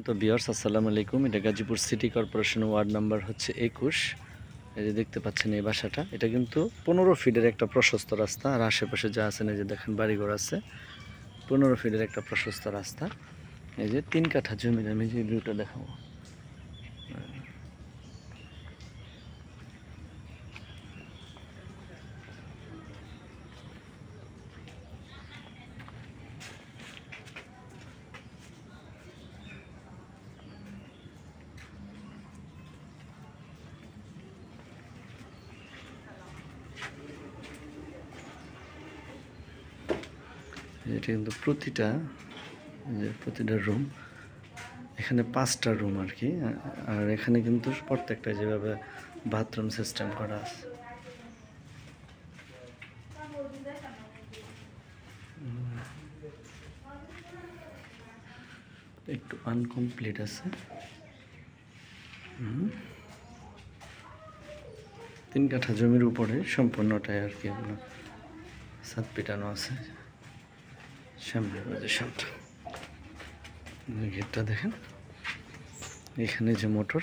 তো ভিউয়ার্স আসসালামু আলাইকুম। এটা Gazipur city corporation ward number হচ্ছে 21। এই যে দেখতে পাচ্ছেন এই বাসাটা, এটা কিন্তু 15 ফিটের একটা প্রশস্ত রাস্তা। আর আশেপাশে যা আছেন এই যে দেখেন বাড়িঘর আছে। 15 ফিটের একটা প্রশস্ত রাস্তা। এই যে 3 কাঠা জমির আমি যে ভিউটা দেখাবো। এটা কিন্তু প্রতিটা রুম, এখানে 5টা রুম আর কি। আর এখানে কিন্তু প্রত্যেকটা যেভাবে বাথরুম সিস্টেম করা আছে। একটু আনকমপ্লিট আছে। 3 কাঠা জমির উপরে সম্পূর্ণটাই আর কি আপনার ছাদ পিটানো আছে। সামনের পজিশনটা গেটটা দেখেন, এখানে যে মোটর